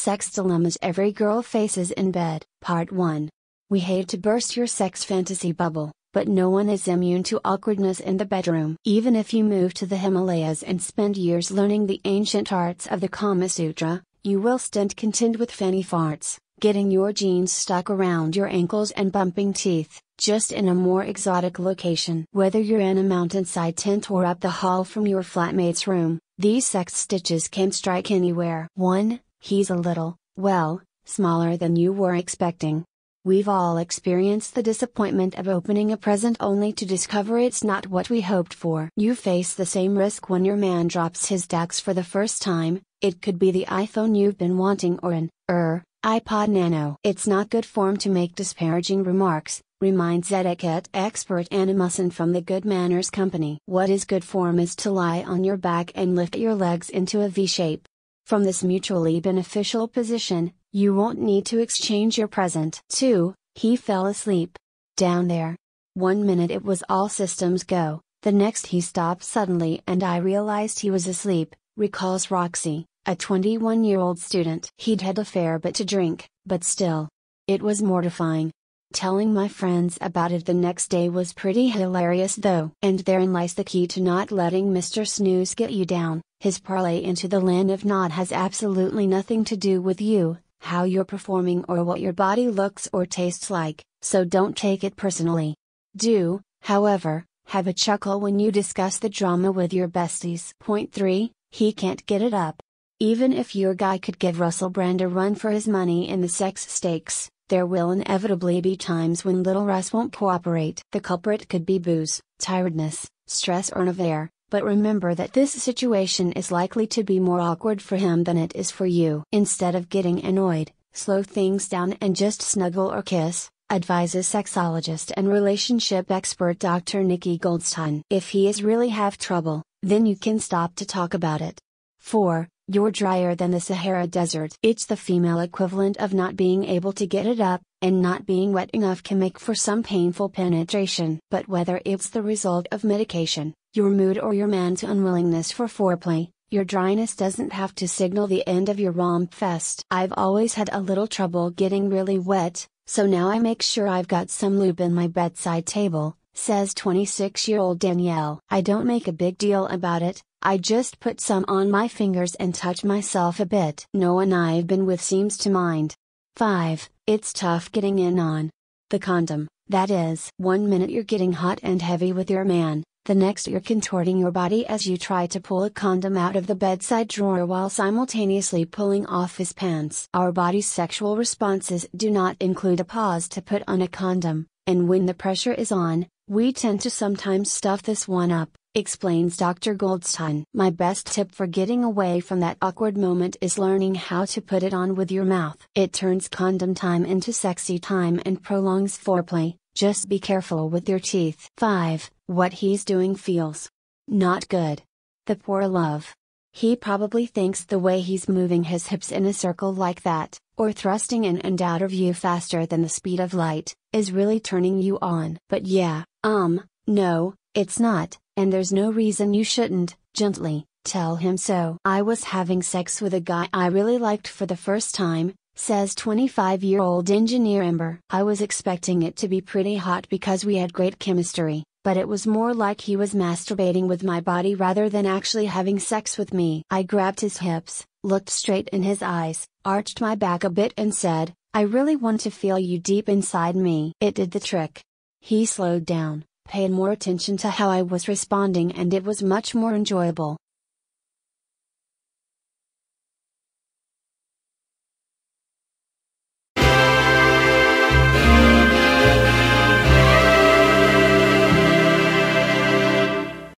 Sex Dilemmas Every Girl Faces in Bed, Part 1. We hate to burst your sex fantasy bubble, but no one is immune to awkwardness in the bedroom. Even if you move to the Himalayas and spend years learning the ancient arts of the Kama Sutra, you will still contend with fanny farts, getting your jeans stuck around your ankles and bumping teeth, just in a more exotic location. Whether you're in a mountainside tent or up the hall from your flatmate's room, these sex stitches can strike anywhere. 1. He's a little, well, smaller than you were expecting. We've all experienced the disappointment of opening a present only to discover it's not what we hoped for. You face the same risk when your man drops his DAX for the first time. It could be the iPhone you've been wanting or an iPod Nano. It's not good form to make disparaging remarks, reminds etiquette expert Anna Musson from the Good Manners Company. What is good form is to lie on your back and lift your legs into a V shape. From this mutually beneficial position, you won't need to exchange your present. 2. He fell asleep. Down there. 1 minute it was all systems go, the next he stopped suddenly and I realized he was asleep, recalls Roxy, a 21-year-old student. He'd had a fair bit to drink, but still. It was mortifying. Telling my friends about it the next day was pretty hilarious though. And therein lies the key to not letting Mr. Snooze get you down. His parlay into the land of Nod has absolutely nothing to do with you, how you're performing or what your body looks or tastes like, so don't take it personally. Do, however, have a chuckle when you discuss the drama with your besties. Point 3, he can't get it up. Even if your guy could give Russell Brand a run for his money in the sex stakes, there will inevitably be times when little Russ won't cooperate. The culprit could be booze, tiredness, stress or affair, but remember that this situation is likely to be more awkward for him than it is for you. Instead of getting annoyed, slow things down and just snuggle or kiss, advises sexologist and relationship expert Dr. Nikki Goldstein. If he is really have trouble, then you can stop to talk about it. 4. You're drier than the Sahara Desert. It's the female equivalent of not being able to get it up, and not being wet enough can make for some painful penetration. But whether it's the result of medication, your mood or your man's unwillingness for foreplay, your dryness doesn't have to signal the end of your romp fest. I've always had a little trouble getting really wet, so now I make sure I've got some lube in my bedside table, says 26-year-old Danielle. I don't make a big deal about it, I just put some on my fingers and touch myself a bit. No one I've been with seems to mind. 5. It's tough getting in on the condom, that is. 1 minute you're getting hot and heavy with your man, the next you're contorting your body as you try to pull a condom out of the bedside drawer while simultaneously pulling off his pants. Our body's sexual responses do not include a pause to put on a condom, and when the pressure is on, we tend to sometimes stuff this one up, explains Dr. Goldstein. My best tip for getting away from that awkward moment is learning how to put it on with your mouth. It turns condom time into sexy time and prolongs foreplay, just be careful with your teeth. 5. What he's doing feels not good. The poor love. He probably thinks the way he's moving his hips in a circle like that, or thrusting in and out of you faster than the speed of light, is really turning you on. But yeah, no, it's not, and there's no reason you shouldn't. Gently tell him so. I was having sex with a guy I really liked for the first time, says 25-year-old engineer Amber. I was expecting it to be pretty hot because we had great chemistry, but it was more like he was masturbating with my body rather than actually having sex with me. I grabbed his hips, looked straight in his eyes, arched my back a bit and said, I really want to feel you deep inside me. It did the trick. He slowed down, paid more attention to how I was responding, and it was much more enjoyable.